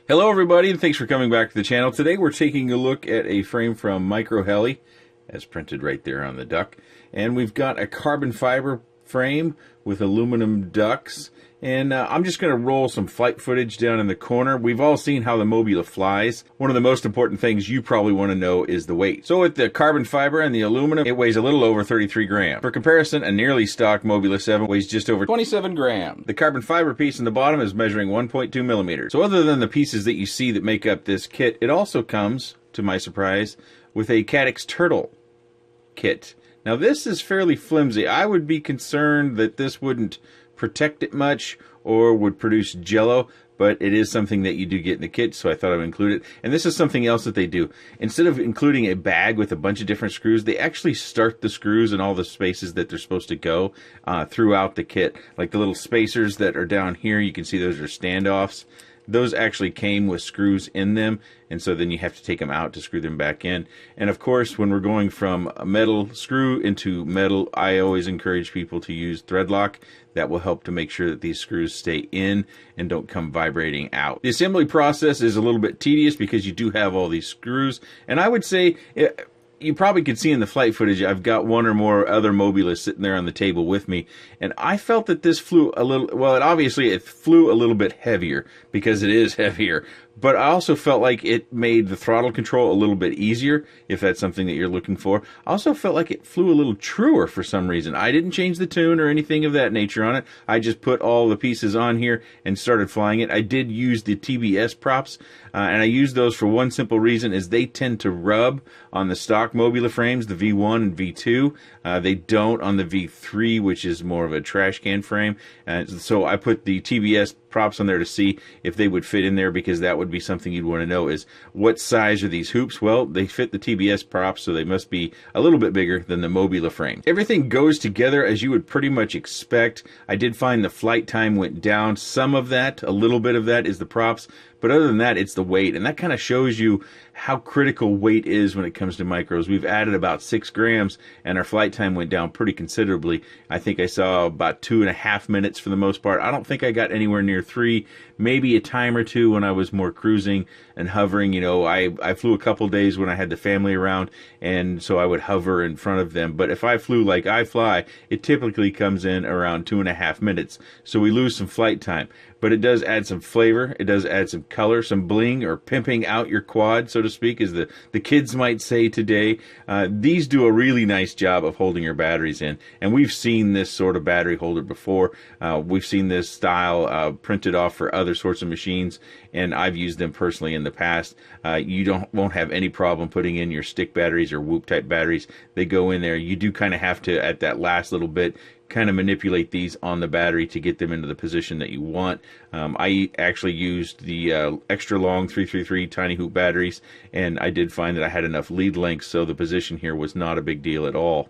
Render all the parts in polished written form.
Hello everybody, and thanks for coming back to the channel. Today we're taking a look at a frame from MicroHeli, as printed right there on the duck. And we've got a carbon fiber frame with aluminum ducts. And I'm just going to roll some flight footage down in the corner. We've all seen how the Mobula flies. One of the most important things you probably want to know is the weight. So with the carbon fiber and the aluminum, it weighs a little over 33 grams. For comparison, a nearly stock Mobula 7 weighs just over 27 grams. The carbon fiber piece in the bottom is measuring 1.2 millimeters. So other than the pieces that you see that make up this kit, it also comes, to my surprise, with a Caddx turtle kit. Now this is fairly flimsy. I would be concerned that this wouldn't protect it much or would produce jello, but it is something that you do get in the kit, so I thought I would include it. And this is something else that they do. Instead of including a bag with a bunch of different screws, they actually start the screws in all the spaces that they're supposed to go throughout the kit. Like the little spacers that are down here, you can see those are standoffs. Those actually came with screws in them, and so then you have to take them out to screw them back in. And of course, when we're going from a metal screw into metal, I always encourage people to use thread lock. That will help to make sure that these screws stay in and don't come vibrating out. The assembly process is a little bit tedious because you do have all these screws, and I would say you probably could see in the flight footage, I've got one or more other Mobulas sitting there on the table with me, and I felt that this flew a little, well, it flew a little bit heavier because it is heavier, but I also felt like it made the throttle control a little bit easier, if that's something that you're looking for. I also felt like it flew a little truer for some reason. I didn't change the tune or anything of that nature on it. I just put all the pieces on here and started flying it. I did use the TBS props, and I used those for one simple reason, is they tend to rub on the stock Mobula frames, the V1 and V2. They don't on the V3, which is more of a trash can frame. So I put the TBS props on there to see if they would fit in there, because that would be something you'd want to know, is what size are these hoops? Well, they fit the TBS props, so they must be a little bit bigger than the Mobula frame. Everything goes together as you would pretty much expect. I did find the flight time went down. Some of that, a little bit of that, is the props, but other than that, it's the weight, and that kind of shows you how critical weight is when it comes to micros. We've added about 6 grams, and our flight time went down pretty considerably. I think I saw about 2.5 minutes for the most part. I don't think I got anywhere near 3, maybe a time or two when I was more cruising and hovering. You know, I flew a couple days when I had the family around, and so I would hover in front of them. But if I flew like I fly, it typically comes in around 2.5 minutes. So we lose some flight time. But it does add some flavor. It does add some color, some bling, or pimping out your quad, so to speak, as the kids might say today. These do a really nice job of holding your batteries in. And we've seen this sort of battery holder before. We've seen this style printed off for other sorts of machines, and I've used them personally in the past. You won't have any problem putting in your stick batteries or Whoop type batteries. They go in there. You do kind of have to, at that last little bit, kind of manipulate these on the battery to get them into the position that you want. I actually used the extra long 333 tiny hoop batteries, and I did find that I had enough lead length, so the position here was not a big deal at all.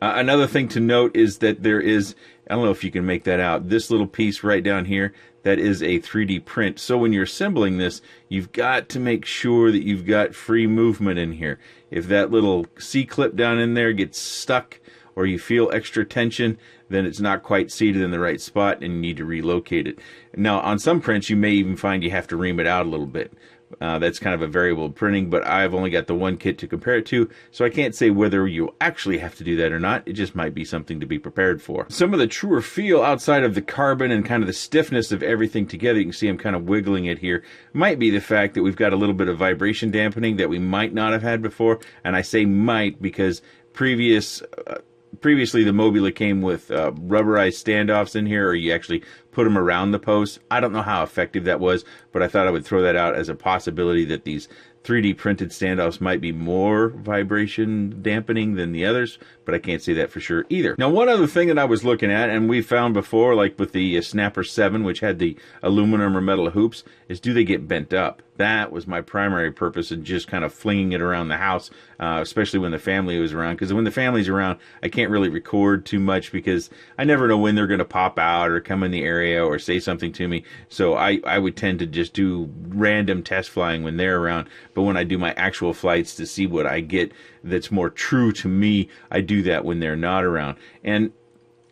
Another thing to note is that there is, I don't know if you can make that out, this little piece right down here, that is a 3D print. So when you're assembling this, you've got to make sure that you've got free movement in here. If that little C-clip down in there gets stuck, or you feel extra tension, then it's not quite seated in the right spot and you need to relocate it. Now, on some prints, you may even find you have to ream it out a little bit. That's kind of a variable printing, but I've only got the one kit to compare it to, so I can't say whether you actually have to do that or not. It just might be something to be prepared for. Some of the truer feel outside of the carbon and kind of the stiffness of everything together, you can see I'm kind of wiggling it here, might be the fact that we've got a little bit of vibration dampening that we might not have had before, and I say might because previously the Mobula came with rubberized standoffs in here, or you actually put them around the posts. I don't know how effective that was, but I thought I would throw that out as a possibility that these 3D printed standoffs might be more vibration dampening than the others, but I can't say that for sure either. Now, one other thing that I was looking at, and we found before, like with the Snapper 7, which had the aluminum or metal hoops, is do they get bent up? That was my primary purpose in just kind of flinging it around the house, especially when the family was around, because when the family's around, I can't really record too much because I never know when they're going to pop out or come in the area or say something to me. So I would tend to just do random test flying when they're around. But when I do my actual flights to see what I get that's more true to me, I do that when they're not around. And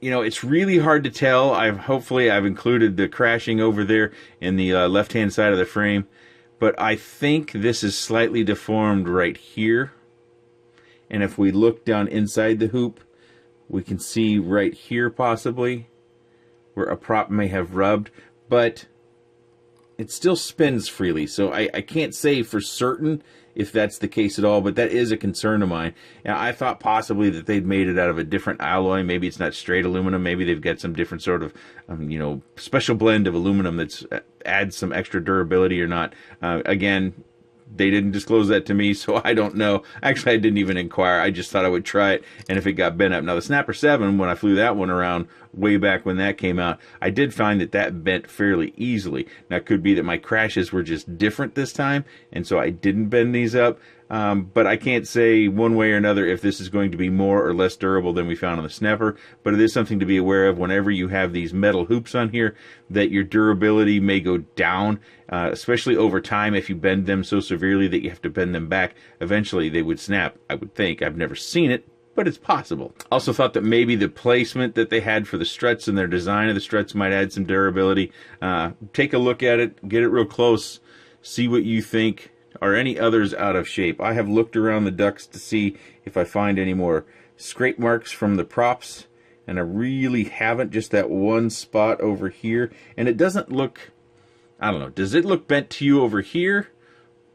you know, it's really hard to tell. Hopefully I've included the crashing over there in the left-hand side of the frame, but I think this is slightly deformed right here. And if we look down inside the hoop, we can see right here possibly where a prop may have rubbed, but it still spins freely, so I can't say for certain if that's the case at all, but that is a concern of mine. Now, I thought possibly that they'd made it out of a different alloy. Maybe it's not straight aluminum. Maybe they've got some different sort of, you know, special blend of aluminum that's adds some extra durability or not. Again, they didn't disclose that to me, so I don't know. Actually, I didn't even inquire. I just thought I would try it, and if it got bent up. Now, the Snapper 7, when I flew that one around way back when that came out, I did find that that bent fairly easily. Now, it could be that my crashes were just different this time, and so I didn't bend these up. But I can't say one way or another if this is going to be more or less durable than we found on the Snapper. But it is something to be aware of whenever you have these metal hoops on here, that your durability may go down, especially over time if you bend them so severely that you have to bend them back. Eventually they would snap, I would think. I've never seen it, but it's possible. Also thought that maybe the placement that they had for the struts and their design of the struts might add some durability. Take a look at it, get it real close, see what you think. Are any others out of shape? I have looked around the ducks to see if I find any more scrape marks from the props, and I really haven't, just that one spot over here. And it doesn't look, I don't know, does it look bent to you over here?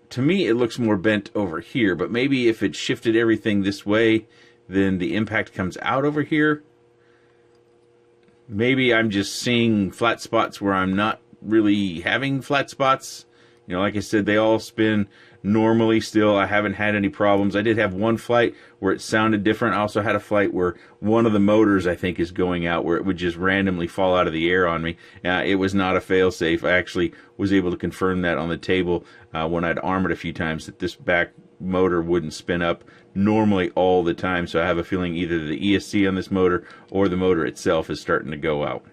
To me, it looks more bent over here, but maybe if it shifted everything this way, then the impact comes out over here. Maybe I'm just seeing flat spots where I'm not really having flat spots. You know, like I said, they all spin normally still. I haven't had any problems. I did have one flight where it sounded different. I also had a flight where one of the motors, I think, is going out, where it would just randomly fall out of the air on me. It was not a fail-safe. I actually was able to confirm that on the table when I'd arm it a few times, that this back motor wouldn't spin up normally all the time. So I have a feeling either the ESC on this motor or the motor itself is starting to go out.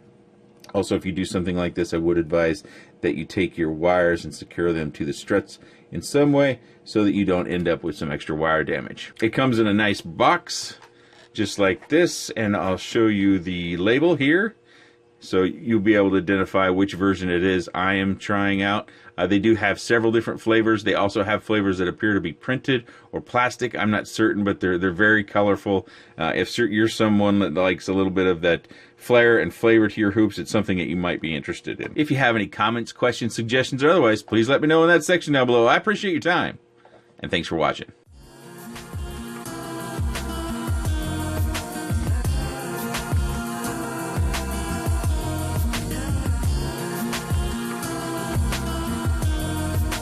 Also, if you do something like this, I would advise that you take your wires and secure them to the struts in some way so that you don't end up with some extra wire damage. It comes in a nice box, just like this, and I'll show you the label here, so you'll be able to identify which version it is I am trying out. They do have several different flavors. They also have flavors that appear to be printed or plastic. I'm not certain, but they're very colorful. If you're someone that likes a little bit of that flair and flavor to your hoops, it's something that you might be interested in. If you have any comments, questions, suggestions, or otherwise, please let me know in that section down below. I appreciate your time, and thanks for watching.